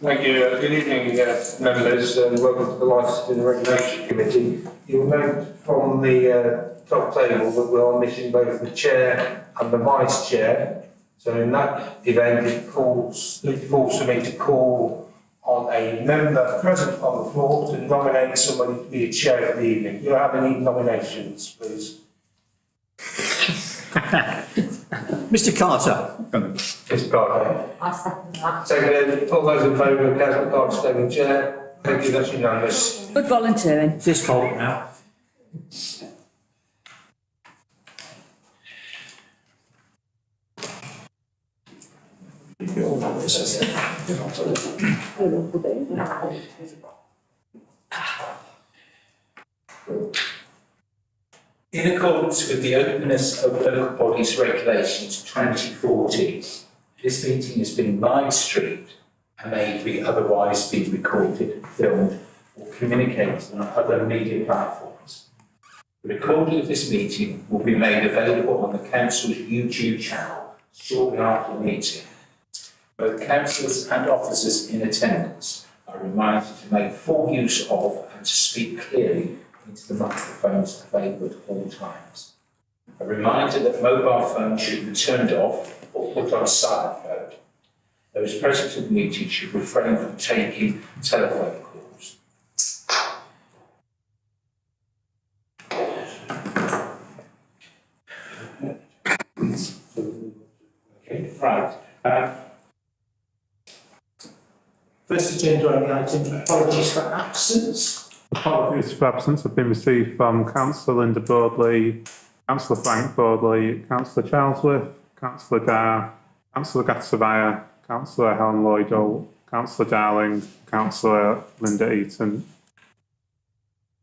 Thank you. Good evening, members, and welcome to the Licensing and Regulation Committee. You'll note from the top table that we are missing both the chair and the vice chair. So in that event, it falls for me to call on a member present on the floor to nominate somebody to be a chair for the evening. Do you have any nominations, please? Mr. Carter. Mr. Carter. I second that. Seconded. All those in favour of Councillor Carter staying chair? Thank you, that's unanimous. Good volunteering. Is this fault now? In accordance with the Openness of Local Bodies Regulations 2014, this meeting has been live streamed and may be otherwise be recorded, filmed or communicated on other media platforms. The recording of this meeting will be made available on the Council's YouTube channel shortly after the meeting. Both councillors and officers in attendance are reminded to make full use of and to speak clearly into the microphones available at all times. A reminder that mobile phones should be turned off or put on silent mode. Those present at the meeting should refrain from taking telephone calls. Okay, right. First agenda on the item, apologies for absence. Apologies for absence have been received from Councillor Linda Broadley, Councillor Frank Broadley, Councillor Charlesworth, Councillor Dar, Councillor Gatsavaya, Councillor Helen Lloydall, Councillor Darling, Councillor Linda Eaton.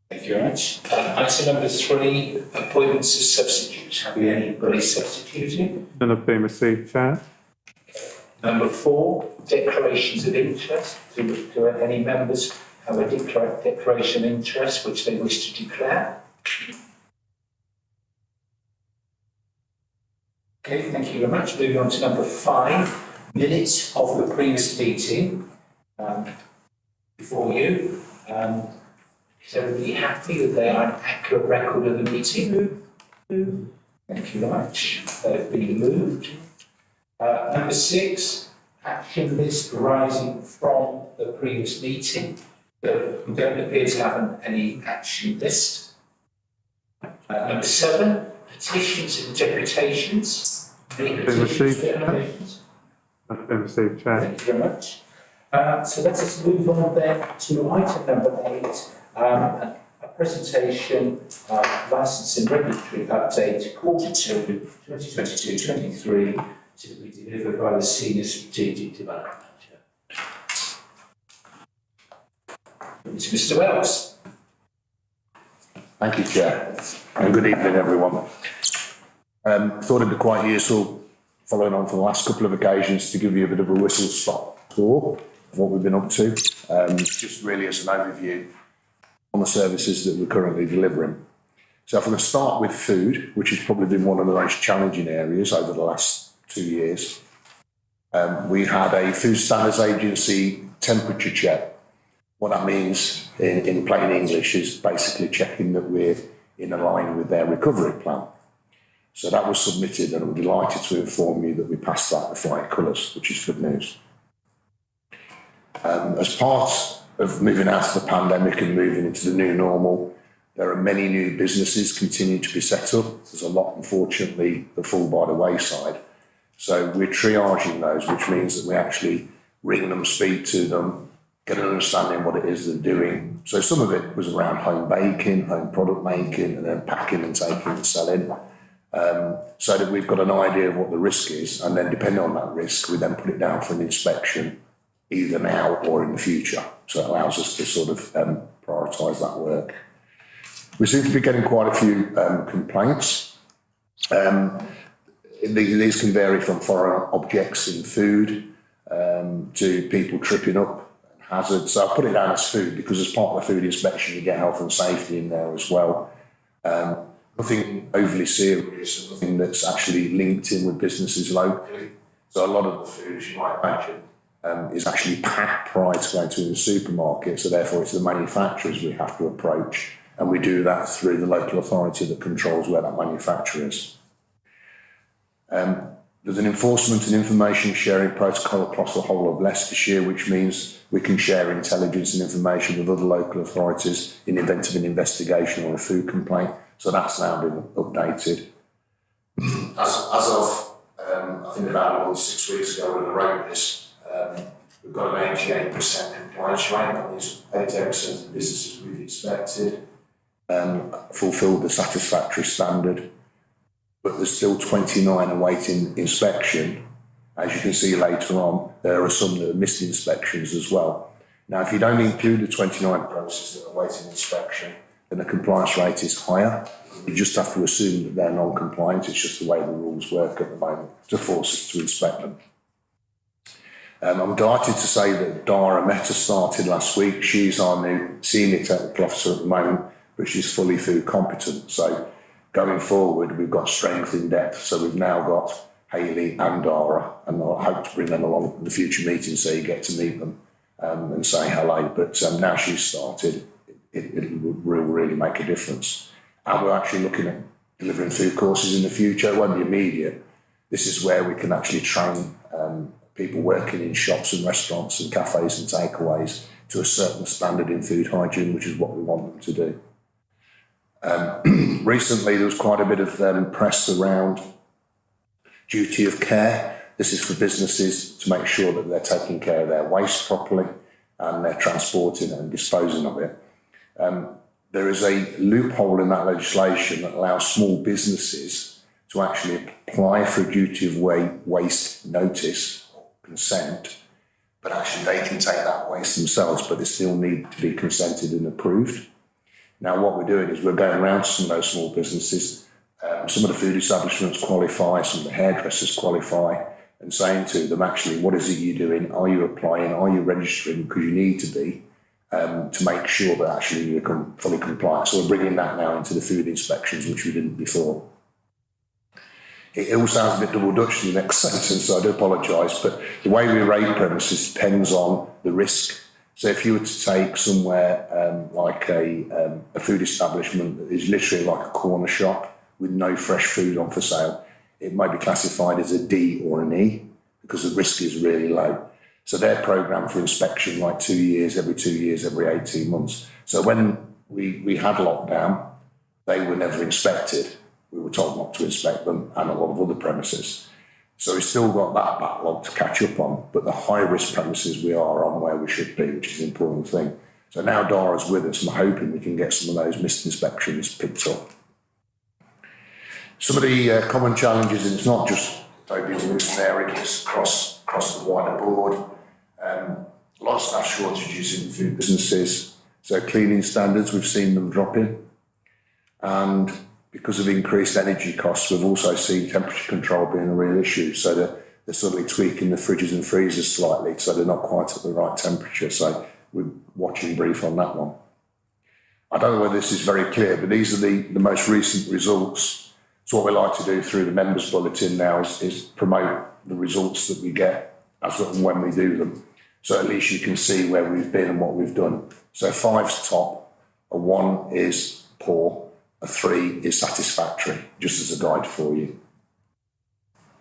Thank you very much. Item number 3, appointments of substitutes. Have you anybody substituting? None have been received, Chair. Number 4, declarations of interest. Do any members have a declaration of interest which they wish to declare? Okay, thank you very much. Moving on to number 5, minutes of the previous meeting before you. Is everybody happy that they are an accurate record of the meeting? Thank you very much. They've been moved. Number 6, action list arising from the previous meeting. So we don't appear to have any action list. Number 7, petitions and deputations. Any Been received. Deputations? Have been received, Chair. Thank you very much. So let us move on then to item number 8, a presentation, licensing regulatory update, Q2 2022-23, to be delivered by the Senior Strategic Development Manager. It's Mr. Wells. Thank you, Chair, and good evening, everyone. Thought it'd be quite useful, following on from the last couple of occasions, to give you a bit of a whistle-stop tour of what we've been up to, just really as an overview on the services that we're currently delivering. So if I'm going to start with food, which has probably been one of the most challenging areas over the last 2 years, we had a Food Standards Agency temperature check. What that means in plain English is basically checking that we're in line with their recovery plan. So that was submitted, and I'm delighted to inform you that we passed that with flying colours, which is good news. As part of moving out of the pandemic and moving into the new normal, there are many new businesses continuing to be set up. There's a lot, unfortunately, that fall by the wayside. So we're triaging those, which means that we actually ring them, speak to them, get an understanding of what it is they're doing. So some of it was around home baking, home product making, and then packing and taking and selling. So that we've got an idea of what the risk is, and then depending on that risk, we then put it down for an inspection, either now or in the future. So it allows us to sort of prioritise that work. We seem to be getting quite a few complaints. These can vary from foreign objects in food to people tripping up, hazards. So I put it down as food because as part of the food inspection you get health and safety in there as well. Nothing overly serious, nothing that's actually linked in with businesses locally. So a lot of the food, as you might imagine, is actually packed prior to going to the supermarket, so therefore it's the manufacturers we have to approach, and we do that through the local authority that controls where that manufacturer is. There's an enforcement and information sharing protocol across the whole of Leicestershire, which means we can share intelligence and information with other local authorities in the event of an investigation or a food complaint. So that's now been updated. As of, I think about 6 weeks ago when I wrote this, we've got an 88% compliance rate. That means 88% of the businesses we've inspected fulfilled the satisfactory standard. But there's still 29 awaiting inspection. As you can see later on, there are some that have missed inspections as well. Now, if you don't include the 29 premises that are awaiting inspection, then the compliance rate is higher. You just have to assume that they're non-compliant. It's just the way the rules work at the moment to force us to inspect them. I'm delighted to say that Dara Mehta started last week. She's our new senior technical officer at the moment, but she's fully food competent. So going forward, we've got strength in depth. So we've now got Hayley and Dara, and I hope to bring them along in the future meetings so you get to meet them and say hello. But now she's started, it will really make a difference. And we're actually looking at delivering food courses in the future. It won't be immediate. This is where we can actually train people working in shops and restaurants and cafes and takeaways to a certain standard in food hygiene, which is what we want them to do. Recently, there was quite a bit of press around duty of care. This is for businesses to make sure that they're taking care of their waste properly and they're transporting and disposing of it. There is a loophole in that legislation that allows small businesses to actually apply for a duty of waste notice or consent, but actually they can take that waste themselves, but they still need to be consented and approved. Now, what we're doing is we're going around to some of those small businesses. Some of the food establishments qualify, some of the hairdressers qualify, and saying to them, actually, what is it you're doing? Are you applying? Are you registering? Because you need to be to make sure that actually you become fully compliant. So we're bringing that now into the food inspections, which we didn't before. It all sounds a bit double Dutch in the next sentence, so I do apologise, but the way we rate premises depends on the risk. So if you were to take somewhere like a food establishment that is literally like a corner shop with no fresh food on for sale, it might be classified as a D or an E because the risk is really low. So they're programmed for inspection like 2 years, every 2 years, every 18 months. So when we had lockdown, they were never inspected. We were told not to inspect them and a lot of other premises. So we've still got that backlog to catch up on, but the high-risk premises we are on where we should be, which is the important thing. So now Dara's with us, and I'm hoping we can get some of those missed inspections picked up. Some of the common challenges, and it's not just Toby's loose areas across the wider board. A lot of staff shortages in food businesses. So cleaning standards, we've seen them dropping. And because of increased energy costs, we've also seen temperature control being a real issue. So they're suddenly tweaking the fridges and freezers slightly, so they're not quite at the right temperature. So we're watching brief on that one. I don't know whether this is very clear, but these are the most recent results. So what we like to do through the members bulletin now is promote the results that we get as and when we do them. So at least you can see where we've been and what we've done. So 5's top, a 1 is poor, a 3 is satisfactory, just as a guide for you.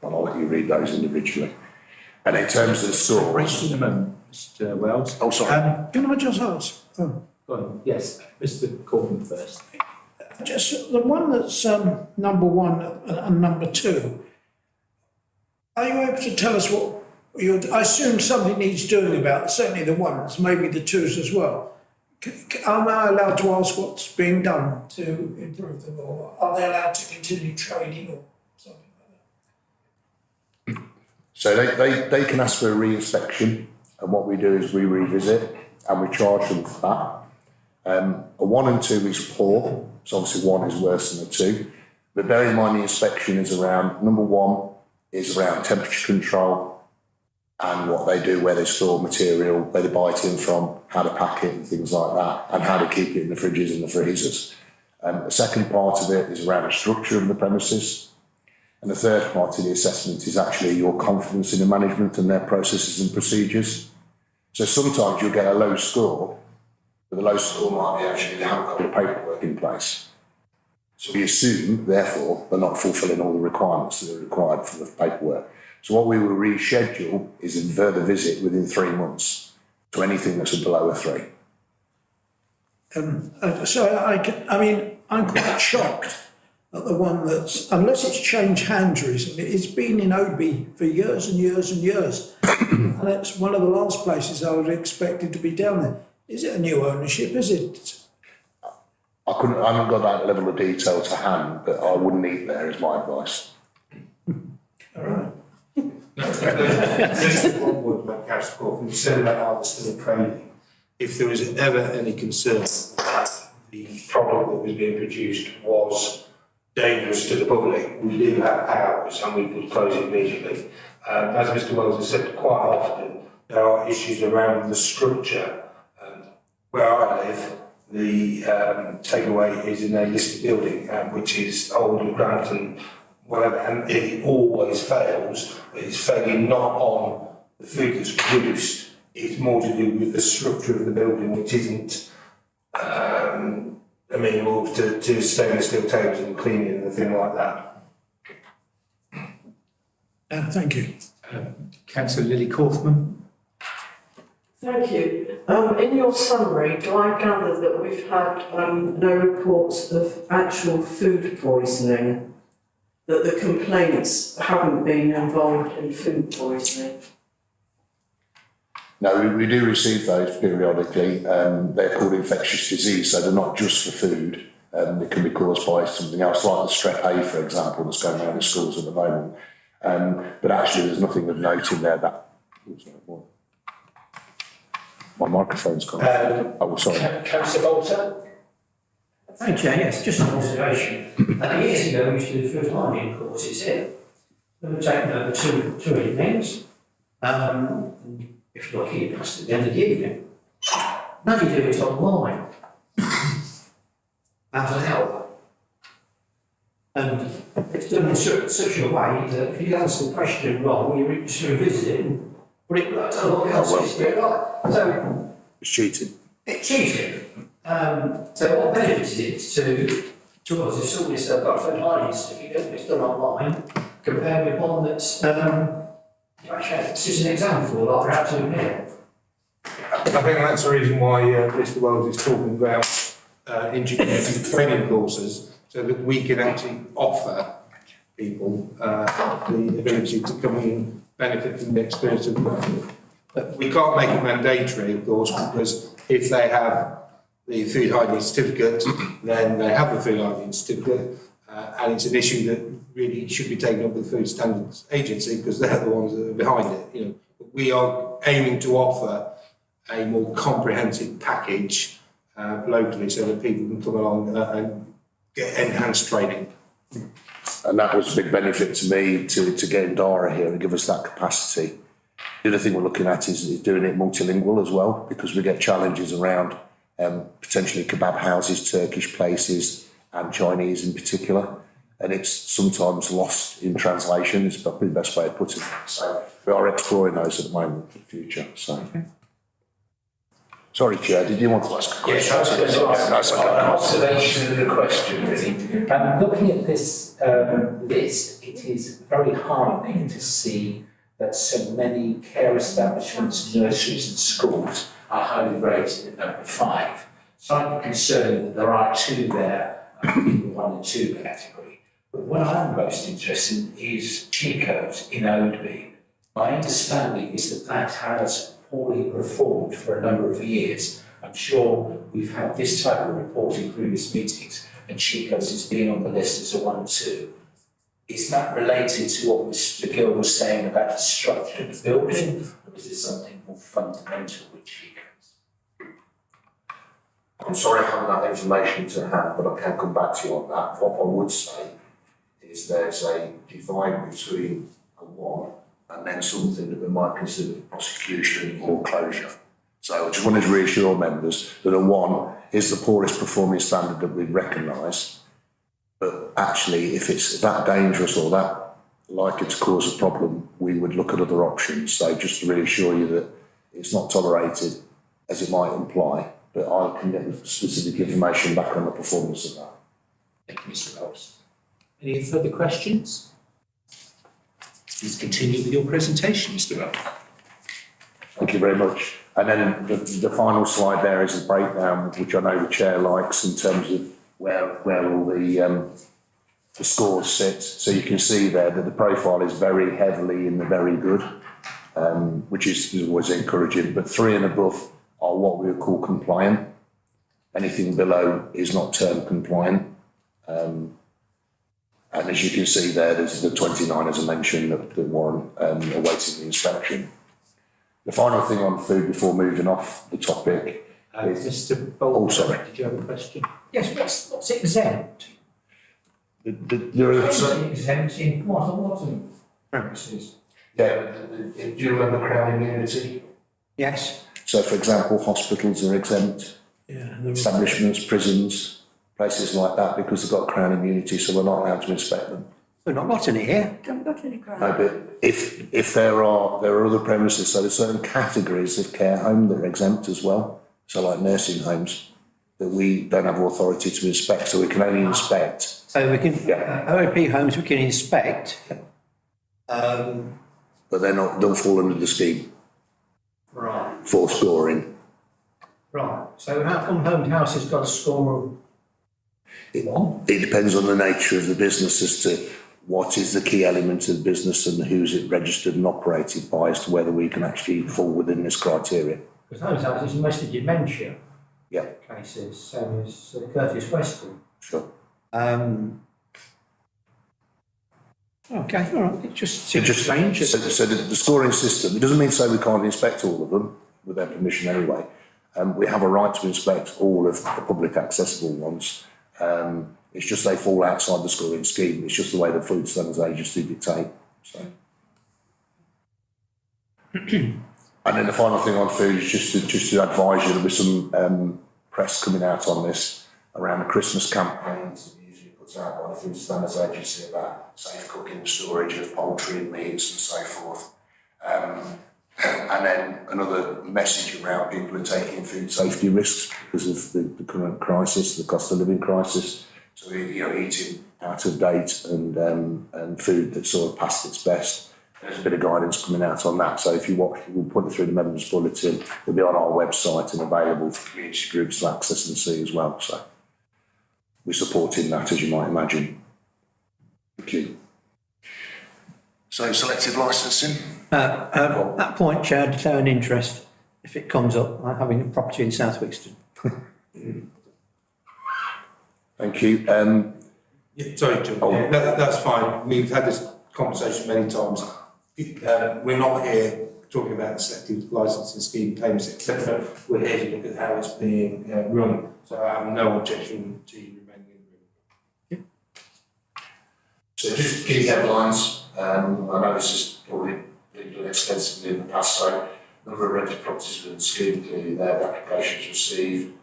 And I'll let you read those individually. And in terms of the scores... In a moment, Mr. Wells. Oh, sorry. Can I just ask? Go on. Yes, Mr. Corbin first. Just the one that's number 1 and number 2. Are you able to tell us what I assume something needs doing about, certainly the 1s, maybe the 2s as well. Am I allowed to ask what's being done to improve them, or are they allowed to continue trading or something like that? So they can ask for a re-inspection, and what we do is we revisit and we charge them for that. A 1 and 2 is poor, so obviously 1 is worse than a 2. But bear in mind the inspection is around, number 1 is around temperature control and what they do, where they store material, where they buy it in from, how to pack it and things like that, and how to keep it in the fridges and the freezers. The second part of it is around the structure of the premises. And the third part of the assessment is actually your confidence in the management and their processes and procedures. So sometimes you'll get a low score, but the low score might be actually they haven't got the paperwork in place. So we assume, therefore, they're not fulfilling all the requirements that are required for the paperwork. So what we will reschedule is a further visit within 3 months to anything that's below a 3. I'm quite shocked at the one that's, unless it's changed hands recently, it's been in Oadby for years and years and years. And it's one of the last places I would have expected to be down there. Is it a new ownership? Is it? I haven't got that level of detail to hand, but I wouldn't eat there is my advice. All right. Just one word about Councillor Corcoran, you said about harvesting and trading. If there was ever any concern that the product that was being produced was dangerous to the public, we do have powers and we could close it immediately. As Mr Wells has said, quite often there are issues around the structure. Where I live, the takeaway is in a listed building, which is old and cramped and whatever, and it always fails. But it's failing not on the food that's produced, it's more to do with the structure of the building, which isn't amenable to stainless steel tables and cleaning and things like that. Thank you. Councillor Lily Kaufman. Thank you. In your summary, do I gather that we've had no reports of actual food poisoning, that the complaints haven't been involved in food poisoning? No, we do receive those periodically. They're called infectious disease, so they're not just for food. They can be caused by something else, like the strep A, for example, that's going around the schools at the moment. But actually, there's nothing of note in there that... My microphone's gone. Oh, sorry. Councillor Bolter. Thank you. Yes, just an observation. Years ago, we used to do food hygiene courses here. We were taking over two evenings. If you're lucky, it was at the end of the evening. Now you do it online. Out of hour. And it's done in such a way that if you answer the question wrong, you just revisit it and put it right to what else is right. So It's cheating. it's cheating. So what benefit is it to us if somebody's got a food hygiene certificate and it's done online, compared with one that's this is an example like we're out doing here. I think that's the reason why Mr Wells is talking about introducing training courses, so that we can actually offer people the ability to come and benefit from the experience of the But we can't make it mandatory, of course, because if they have the food hygiene certificate, then they have the food hygiene certificate, and it's an issue that really should be taken up with the Food Standards Agency because they're the ones that are behind it. You know, we are aiming to offer a more comprehensive package locally, so that people can come along and get enhanced training. And that was a big benefit to me to get Dara here and give us that capacity. The other thing we're looking at is doing it multilingual as well, because we get challenges around potentially kebab houses, Turkish places, and Chinese in particular. And it's sometimes lost in translation, is probably the best way of putting it. So we are exploring those at the moment for the future. So. Sorry, Chair, did you want to ask a question? Yes, I was going to ask an observation and a question, really. Looking at this list, it is very heartening to see that so many care establishments, nurseries and schools are highly rated at number 5. Slightly concerned that there are 2 there in the 1 and 2 category. But what I'm most interested in is Chico's in Oadby. My understanding is that that has poorly performed for a number of years. I'm sure we've had this type of report in previous meetings, and Chico's has been on the list as a 1-2. Is that related to what Mr Gill was saying about the structure of the building, or is it something more fundamental with Chico's? I'm sorry I haven't that information to hand, but I can come back to you on that. What I would say is there's a divide between a 1 and then something that we might consider prosecution or closure. So I just wanted to reassure members that a 1 is the poorest performing standard that we recognise. But actually, if it's that dangerous or that like it to cause a problem, we would look at other options. So just to reassure you that it's not tolerated, as it might imply, but I can get the specific information back on the performance of that. Thank you, Mr. Wells. Any further questions? Please continue with your presentation, Mr. Wells. Thank you very much. And then the final slide there is a breakdown, which I know the chair likes, in terms of where all the scores sit. So you can see there that the profile is very heavily in the very good, which is always encouraging. But 3 and above are what we would call compliant. Anything below is not term compliant. And as you can see there, there's the 29, as I mentioned, that warrant awaiting the inspection. The final thing on food before moving off the topic is... Mr. Bolton, Oh, sorry. did you have a question? Yes, what's exempt? There are certain... Exempt in what premises? Yeah, do you remember Crown Immunity? Yes. So, for example, hospitals are exempt, Yeah. establishments, prisons, places like that, because they've got Crown Immunity, so we're not allowed to inspect them. We're not got any here. Don't got any crowd. No, but if there are other premises, so there's certain categories of care home that are exempt as well. So like nursing homes, that we don't have authority to inspect, so we can only inspect. So we can, Yeah. OAP homes we can inspect. But they'll fall under the scheme Right. for scoring. Right. So how come Home House has got a score of one? It depends on the nature of the business as to what is the key element of the business and who's it registered and operated by, as to whether we can actually fall within this criteria. Because Home House is mostly dementia Yeah, cases, same as Curtis Weston. sure. Okay, all right. It just It seems just, strange. so the scoring system, it doesn't mean to say we can't inspect all of them with their permission anyway. We have a right to inspect all of the public accessible ones. It's just they fall outside the scoring scheme. It's just the way the Food Standards Agency dictate. So. And then the final thing on food is just to advise you, there'll be some press coming out on this around the Christmas campaigns that usually puts out by the Food Standards Agency about safe cooking and storage of poultry and meats and so forth. And then another message around people are taking food safety risks because of the current crisis, the cost of living crisis. So, eating out of date and food that's sort of past its best. There's a bit of guidance coming out on that. So if you watch, we'll put it through the members' bulletin. It'll be on our website and available for community groups to access and see as well. So we're supporting that, as you might imagine. Thank you. So selective licensing. At that point, Chair, declare an interest if it comes up, like having a property in South Wixton. Thank you. Yeah, sorry, John. Oh. Yeah, that's fine. We've had this conversation many times. We're not here talking about the selective licensing scheme, payments, etc. We're here to look at how it's being run. So I have no objection to you remaining in the room. So just key headlines. I know this has probably been done extensively in the past, so number of rented properties within the scheme, clearly there, the applications received.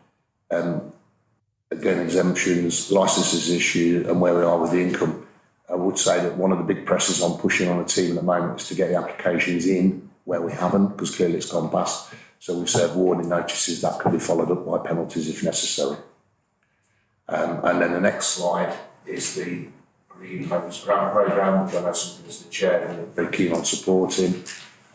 Again, exemptions, licences issued, and where we are with the income. I would say that one of the big presses I'm pushing on the team at the moment is to get the applications in where we haven't, because clearly it's gone past. So we've served warning notices that could be followed up by penalties if necessary. And then the next slide is the Green Homes Grant Programme, which I know something as the chair and very keen on supporting,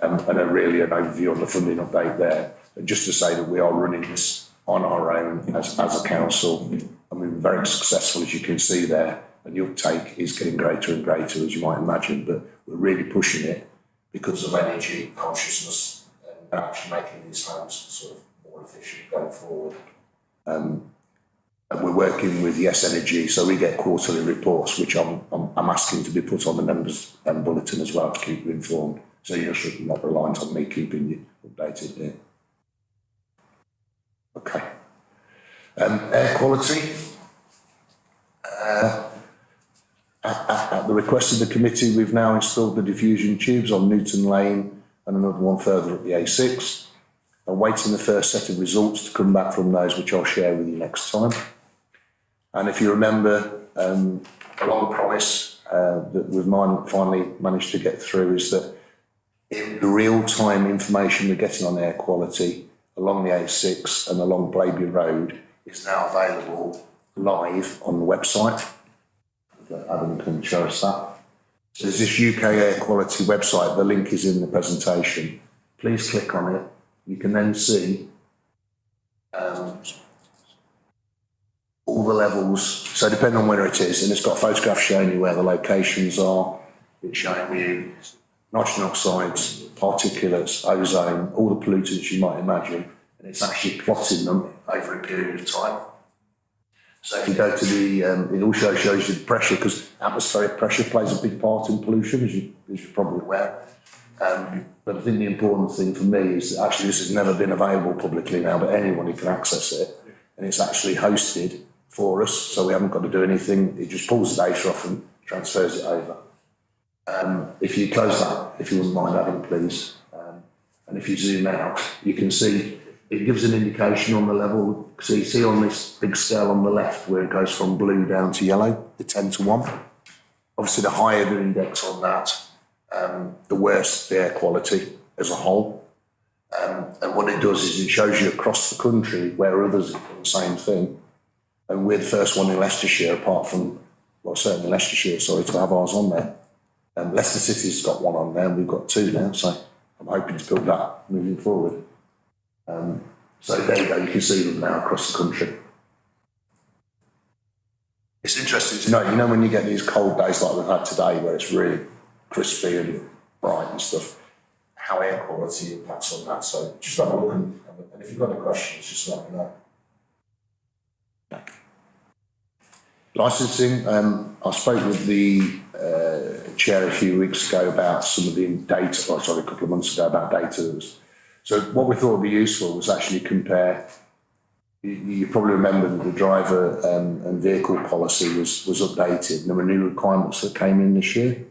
and an overview on the funding update there. But just to say that we are running this on our own as a council, and we've been very successful, as you can see there, and the uptake is getting greater and greater, as you might imagine, but we're really pushing it because of energy consciousness and actually making these homes sort of more efficient going forward. And we're working with Yes Energy, so we get quarterly reports, which I'm asking to be put on the members' bulletin as well to keep you informed, so you're not reliant on me keeping you updated here. Okay. Air quality. At the request of the committee, we've now installed the diffusion tubes on Newton Lane and another one further at the A6. Awaiting the first set of results to come back from those, which I'll share with you next time. And if you remember, a long promise that we've finally managed to get through is that the real-time information we're getting on air quality along the A6 and along Blaby Road is now available live on the website. Adam can show us that. So there's this UK air quality website, the link is in the presentation. Please click on it. You can then see all the levels, so depending on where it is, and it's got photographs showing you where the locations are, it's showing you nitrogen oxides, particulates, ozone, all the pollutants you might imagine, and it's actually plotting them over a period of time. So if you go to the, it also shows you the pressure, because atmospheric pressure plays a big part in pollution, as you're probably aware. But I think the important thing for me is that actually this has never been available publicly now, but anyone can access it, and it's actually hosted for us, so we haven't got to do anything. It just pulls the data off and transfers it over. If you close that, if you wouldn't mind, Adam, please, and if you zoom out, you can see it gives an indication on the level. So you see on this big scale on the left where it goes from blue down to yellow, the 10:1. Obviously, the higher the index on that, the worse the air quality as a whole. And what it does is it shows you across the country where others have done the same thing. And we're the first one in Leicestershire, apart from, well, certainly Leicestershire, sorry, to have ours on there. Leicester City's got one on there, and we've got two now, so I'm hoping to build that moving forward. So there you go, you can see them now across the country. It's interesting to know, you know, when you get these cold days like we've had today, where it's really crispy and bright and stuff, how air quality impacts on that. So just have a look, and if you've got any questions, just let me know. Licensing, I spoke with the chair a few weeks ago about some of the data, a couple of months ago about data. So what we thought would be useful was actually compare, you probably remember that the driver and vehicle policy was updated, and there were new requirements that came in this year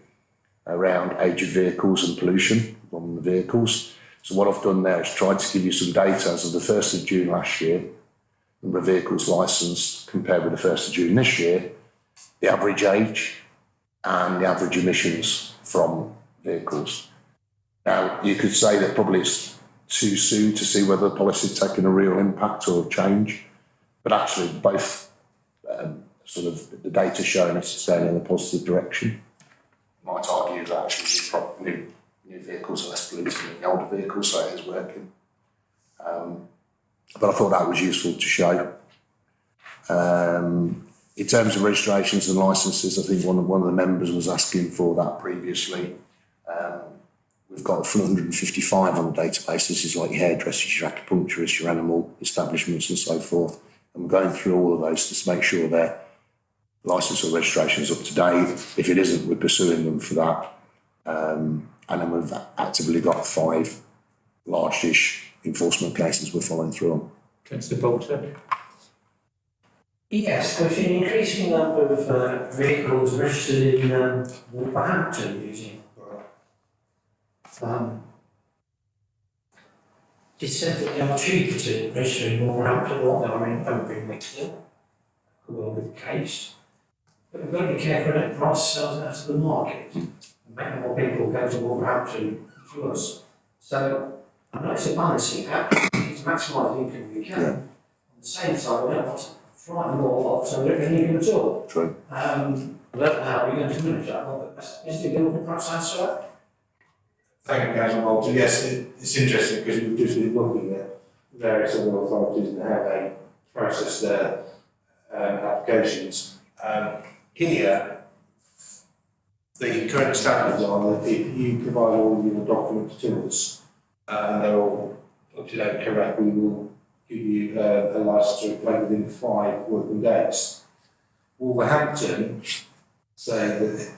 around age of vehicles and pollution from the vehicles. So what I've done there is tried to give you some data as of the 1st of June last year, number of vehicles licensed compared with the 1st of June this year, the average age and the average emissions from vehicles. Now, you could say that probably it's too soon to see whether the policy is taking a real impact or change, but actually both sort of the data showing us it's going in a positive direction. You might argue that actually new vehicles are less polluting than the older vehicles, so it is working. But I thought that was useful to show. In terms of registrations and licences, I think one of the members was asking for that previously. We've got 155 on the database. This is like your hairdressers, your acupuncturists, your animal establishments and so forth. And we're going through all of those to make sure their licence or registration is up to date. If it isn't, we're pursuing them for that. And then we've actively got 5 large-ish enforcement cases we're following through on. Councillor Bolton. Yes, we've seen an increasing number of vehicles registered in Wolverhampton using it said that they are cheaper to register in Wolverhampton than what they are in Oakland Mixler. Could well be the case. But we've got to be careful that price sells out to the market and make more people go to Wolverhampton to us. So I know it's a balancing act, it's maximise the income we can. Yeah. At the same time, we don't want to frighten them all off, so we don't get any income at all. True. I don't know how we're going to manage that, but is the Liverpool perhaps answer that? Thank you, Councillor Bolton. Yes, it's interesting because we've just been looking at various other authorities and how they process their applications. Here, the current standards are that if you provide all your documents to us and they're all up to date correct, we will give you a licence to play within 5 working days. Wolverhampton say that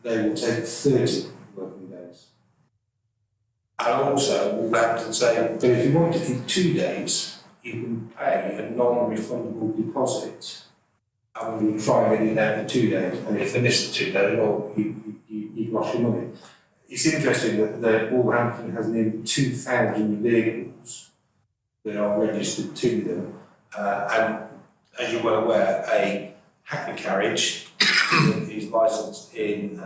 they will take 30 working days. And also, Wolverhampton say that if you want it in 2 days, you can pay a non-refundable deposit. And we will try and get it out in 2 days. And if they miss the 2 days, well, you've lost your money. It's interesting that Wolverhampton has nearly 2,000 vehicles that are registered to them. And as you're well aware, a Hackney carriage that is licensed in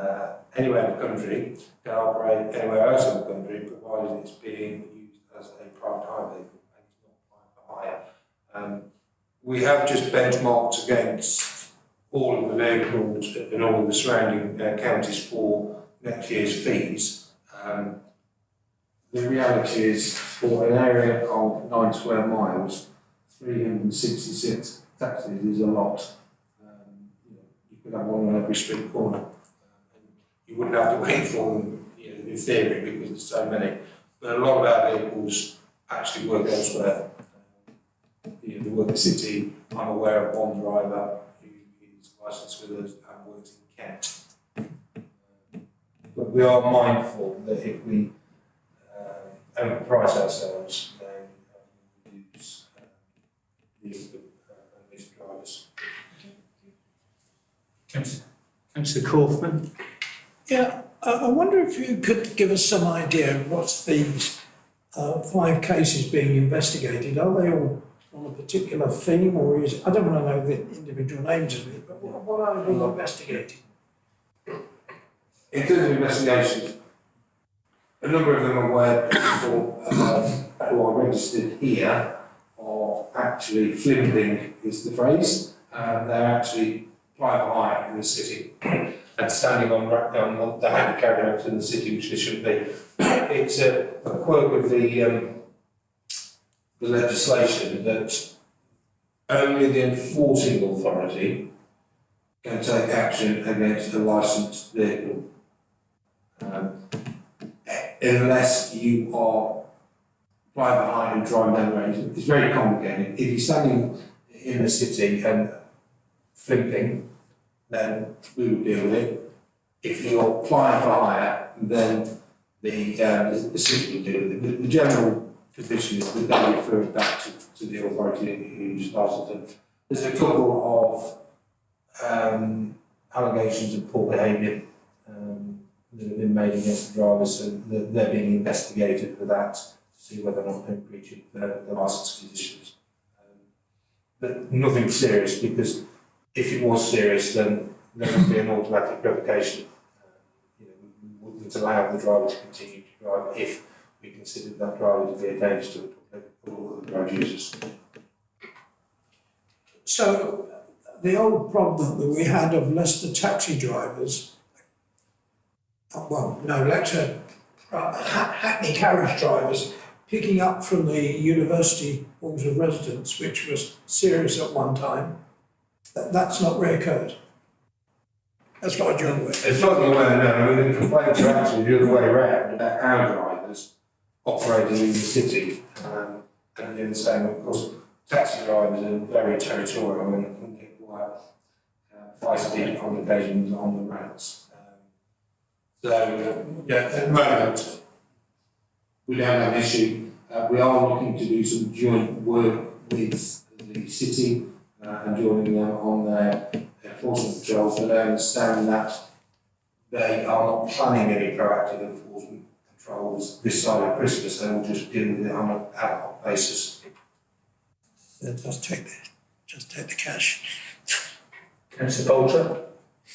anywhere in the country can operate anywhere else in the country, provided it's being used as a private hire vehicle and it's not private hire. We have just benchmarked against all of the vehicles in all of the surrounding counties for next year's fees. The reality is, for an area of 9 square miles, 366 taxis is a lot. You could have one on every street corner. You wouldn't have to wait for them, in theory, because there's so many. But a lot of our vehicles actually work elsewhere. They work in the city. I'm aware of one driver who is licensed with us and works in Kent. But we are mindful that if we overprice ourselves, then we lose these drivers. Councillor Kaufman. Yeah, I wonder if you could give us some idea of what's these 5 cases being investigated. Are they all on a particular theme, or is I don't want to know the individual names of it, but what are they all investigating? In terms of investigations, a number of them are where people who are registered here are actually flimping, is the phrase. They're actually private hire in the city and standing on the handicap roads in the city, which they shouldn't be. It's a quirk of the legislation that only the enforcing authority can take action against a licensed vehicle. Unless you are private hire and driving down the road. It's very complicated. If you're standing in the city and flipping, then we would deal with it. If you're applying for hire, then the city will deal with it. The general position is that they refer it back to the authority who's licensed them. There's a couple of allegations of poor behaviour that have been made against the drivers, and they're being investigated for that to see whether or not they're breaching the licence conditions. But nothing serious, because if it was serious, then there would be an automatic revocation. We wouldn't allow the driver to continue to drive if we considered that driver to be a danger to the public or the road users. So, the old problem that we had of Leicester taxi drivers, Hackney carriage drivers picking up from the university halls of residence, which was serious at one time, that's not reoccurred. As far as you're aware. As far as I'm aware, no. I mean, the complaints are actually the other way around, about our drivers operating in the city. And in the same, of course, taxi drivers are very territorial and can get quite feisty on occasions on the roads. At the moment, we don't have an issue. We are looking to do some joint work with the city and joining them on their enforcement patrols, but I understand that they are not planning any proactive enforcement patrols this side of Christmas. They will just deal with it on an ad hoc basis. Just take the cash. Councillor Bolger.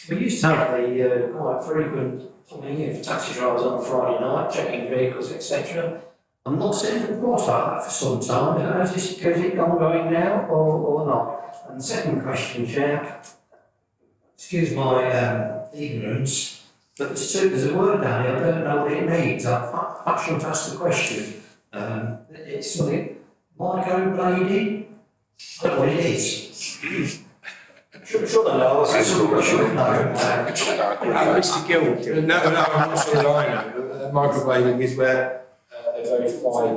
We used to have the quite frequent pulling in for taxi drivers on a Friday night, checking vehicles, etc. I'm not seeing the report about that for some time. Is it ongoing now or not? And the second question, Chair, excuse my ignorance, but there's a word down here, I don't know what it means. I shouldn't ask the question. It's something, microblading? I don't know what it is. Should I know? Should know. Mr Gill. No, I'm not sure I know. Microblading is where a very fine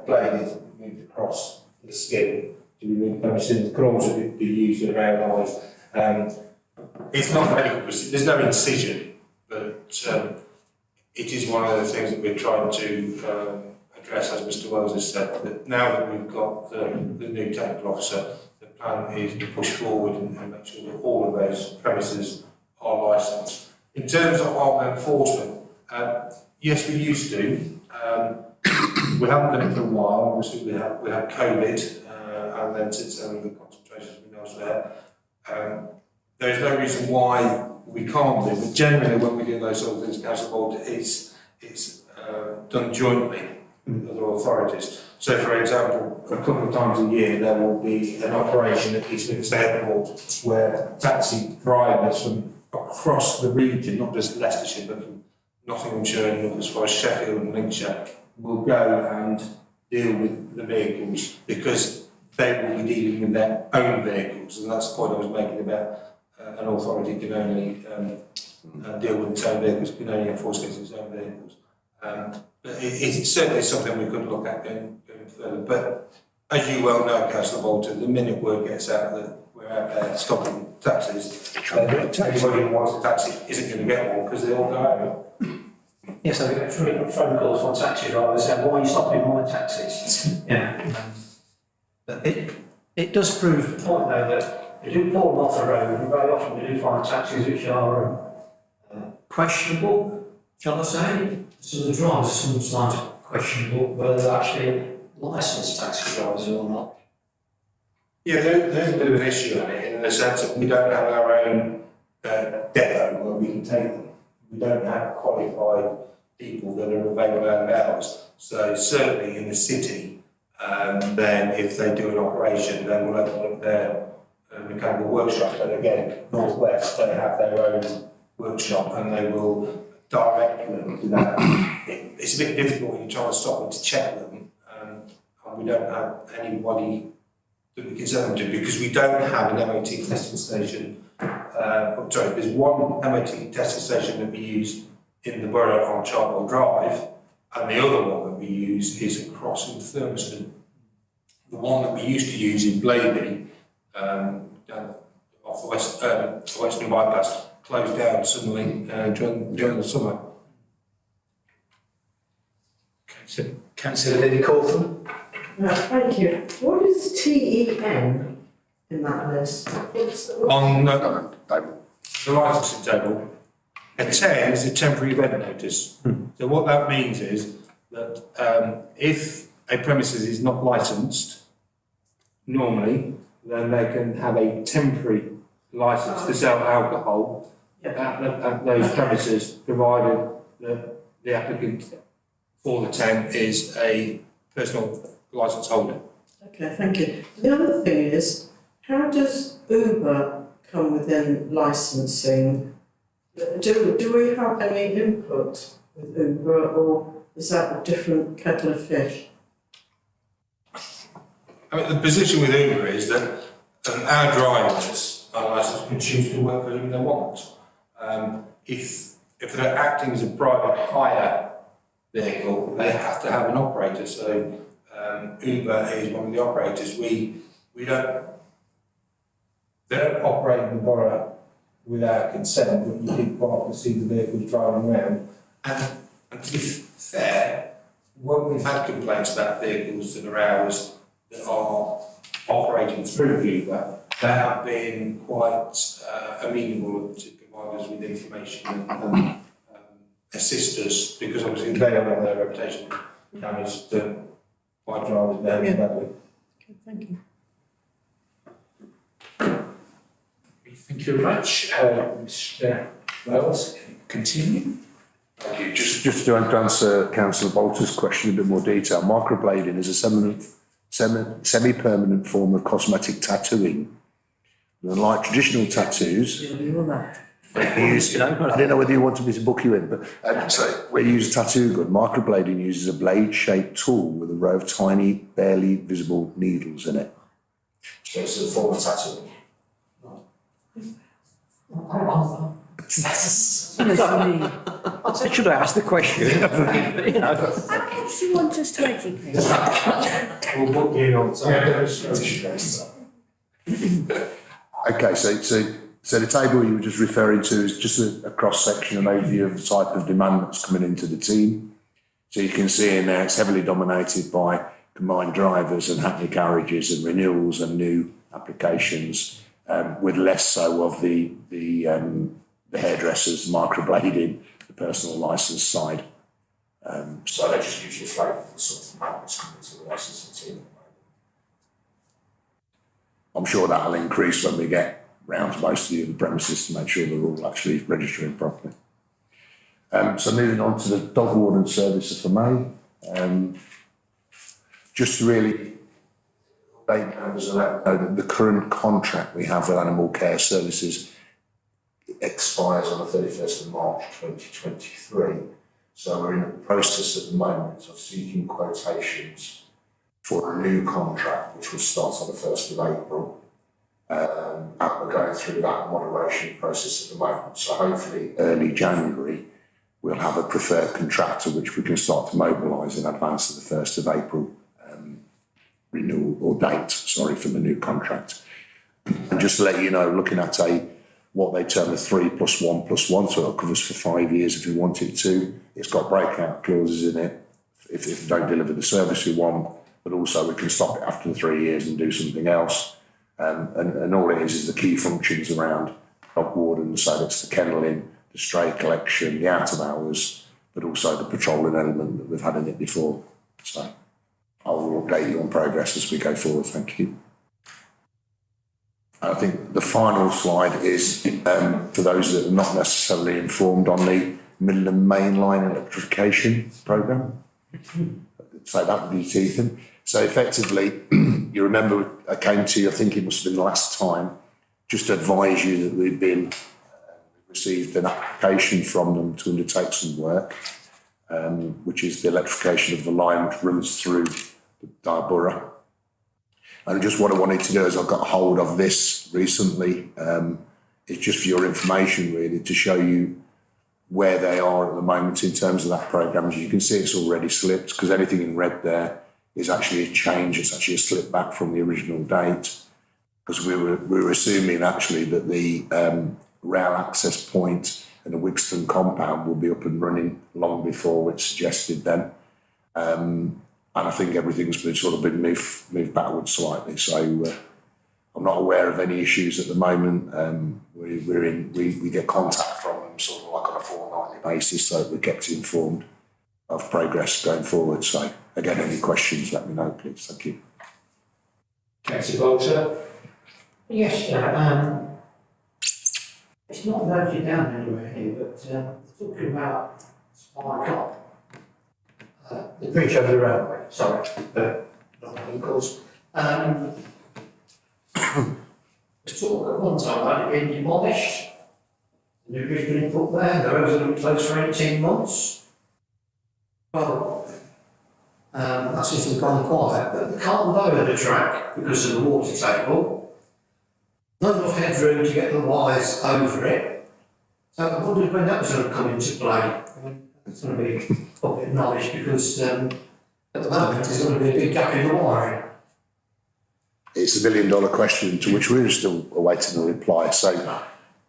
blade is moved across the skin to remove penicillin. It can also be used around eyes. It's not medical procedure, there's no incision, but it is one of the things that we're trying to address, as Mr Wells has said. That now that we've got the new technical officer, the plan is to push forward and make sure that all of those premises are licensed. In terms of enforcement, yes, we used to. We haven't done it for a while. Obviously, we had COVID, and then since then the concentration's been elsewhere. there's no reason why we can't do, but generally when we do those sort of things, council board, it's done jointly with other authorities. So for example, a couple of times a year there will be an operation at Eastminster Airport where taxi drivers from across the region, not just Leicestershire, but from Nottinghamshire and as far as Sheffield and Lincolnshire, will go and deal with the vehicles because they will be dealing with their own vehicles, and that's the point I was making about an authority can only deal with its own vehicles, can only enforce against its own vehicles. But it's certainly something we could look at going further. But as you well know, Councillor Bolton, the minute word gets out that we're out there stopping taxis, anybody who wants a taxi isn't going to get one because they all go out. Yes, I get phone calls from taxi drivers saying, why are you stopping my taxis? Yeah. But it does prove the point though that we do pull them off the road, and very often we do find taxis which are questionable, shall I say? So the drivers sometimes questionable whether they're actually licensed taxi drivers or not. Yeah, there's a bit of an issue on it in the sense that we don't have our own depot where we can take them. We don't have qualified people that are available out of hours. So certainly in the city, then if they do an operation, then we'll open up their mechanical workshop. And again, North West, they have their own workshop and they will direct them to that. It's a bit difficult when you try to stop them to check them, and we don't have anybody that we can send them to because we don't have an MOT testing station. There's one MOT testing station that we use in the borough on Chartwell Drive, and the other one that we use is across in Thurmaston. The one that we used to use in Blaby, down off the Western Bypass, closed down suddenly during the summer. Councillor Lily Cawthorne. Thank you. What is TEN in that list? On the licensing table, a 10 is a temporary event notice. So what that means is that if a premises is not licensed, normally, then they can have a temporary licence to sell alcohol at those premises, provided that the applicant for the 10 is a personal licence holder. Okay, thank you. The other thing is, how does Uber come within licensing? Do we have any input with Uber, or is that a different kettle of fish? I mean, the position with Uber is that our drivers are licensed and choose to work for whom they want. If they're acting as a private hire vehicle, they have to have an operator. So Uber is one of the operators. They don't operate in the borough without consent, but you do quite often see the vehicles driving around. And to be fair, when we've had complaints about vehicles that are ours that are operating through Uber, they have been quite amenable to provide us with information and assist us, because obviously they have their reputation damaged by drivers behaving badly. Okay, thank you. Thank you very much. Mr. Wells, continue. Thank you. Just to answer Councillor Bolter's question in a bit more detail, microblading is a semi-permanent form of cosmetic tattooing. And unlike traditional tattoos, I don't know whether you wanted me to book you in, but so where you use a tattoo gun, microblading uses a blade-shaped tool with a row of tiny, barely visible needles in it. So it's a form of tattooing. Should I ask the question? If you want us to educate. We'll book you in on demonstration. Okay, so the table you were just referring to is just a cross-section, an overview of the type of demand that's coming into the team. So you can see in there it's heavily dominated by combined drivers and hackney carriages and renewals and new applications, with less so of the hairdressers, microblading, the personal licence side. So they just usually float the sort of markets coming to the licensing team. I'm sure that'll increase when we get round most of the other premises to make sure they're all actually registering properly. So moving on to the dog warden service, if I may. Just to really update members and let them know that the current contract we have with Animal Care Services expires on the 31st of March 2023. So we're in the process at the moment of seeking quotations for a new contract, which will start on the 1st of April. And we're going through that moderation process at the moment. So hopefully early January, we'll have a preferred contractor which we can start to mobilise in advance of the 1st of April renewal or date, for the new contract. And just to let you know, looking at what they term a 3+1+1, so it covers for 5 years if you want it to. It's got breakout clauses in it if you don't deliver the service we want, but also we can stop it after the 3 years and do something else. And all it is the key functions around dog warden, so that's the kennelling, the stray collection, the out of hours, but also the patrolling element that we've had in it before. So I will update you on progress as we go forward. Thank you. I think the final slide is for those that are not necessarily informed on the Midland Mainline electrification programme. Say that with you, Ethan. So effectively, you remember I came to you, I think it must have been the last time, just to advise you that we'd been received an application from them to undertake some work, which is the electrification of the line which runs through Darborough. And just what I wanted to do is I got hold of this recently. It's just for your information, really, to show you where they are at the moment in terms of that programme. As you can see, it's already slipped because anything in red there is actually a change. It's actually a slip back from the original date because we were assuming actually that the rail access point and the Wigston compound will be up and running long before it's suggested then. And I think everything's been moved backwards slightly. So I'm not aware of any issues at the moment. We get contact from them sort of like on a fortnightly basis, so we're kept informed of progress going forward. So again, any questions, let me know, please. Thank you. Councillor Bolter. Yes, sir. It's not noted down anywhere here, but talking about Spire Club, the bridge over the railway, sorry, not of course. The talk at one time about it being demolished, the new bridge being put there, the roads are going to be closed for 18 months. Well, that seems to have gone quiet, but they can't lower the track because of the water table. Not enough headroom to get the wires over it. So I wondered when that was going to come into play. It's going to be public knowledge because at the moment there's going to be a big gap in the wiring. It's $1 million question to which we're still awaiting a reply. So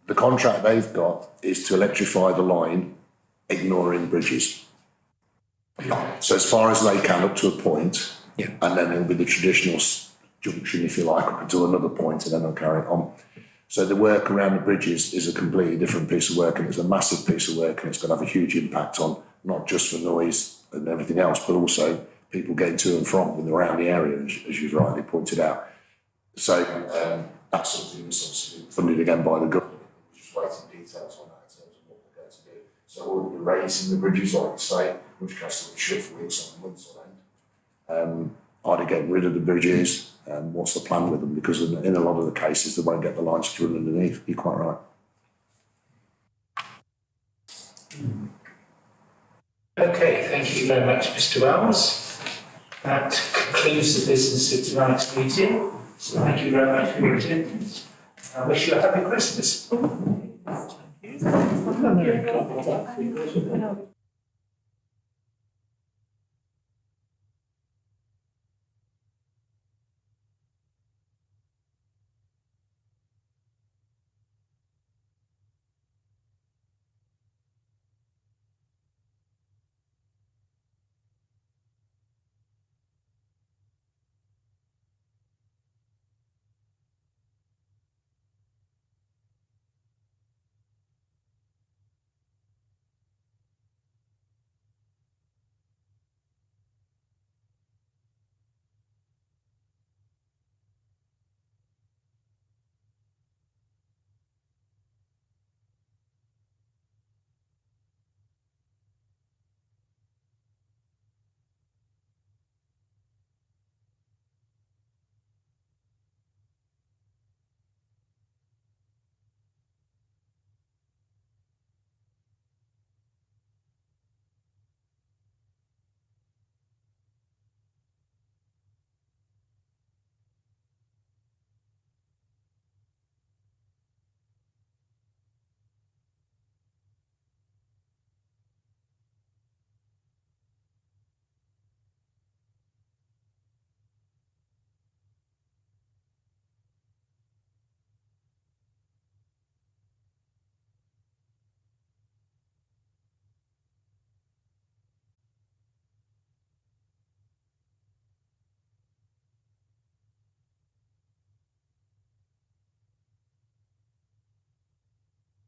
the contract they've got is to electrify the line, ignoring bridges. So as far as they can up to a point, and then it'll be the traditional junction, if you like, up until another point, and then they'll carry it on. So the work around the bridges is a completely different piece of work, and it's a massive piece of work, and it's going to have a huge impact on not just for noise and everything else, but also people getting to and from and around the area, as you've rightly pointed out. So that's something that's obviously funded again by the government. We're just waiting details on that in terms of what we're going to do. So we'll be raising the bridges, like you say, which has to be shut for weeks on months on end. Are they getting rid of the bridges? What's the plan with them? Because in a lot of the cases, they won't get the lines to run underneath. You're quite right. Okay, thank you very much, Mr. Wells. That concludes the business of tonight's meeting. So thank you very much for your attendance. I wish you a happy Christmas.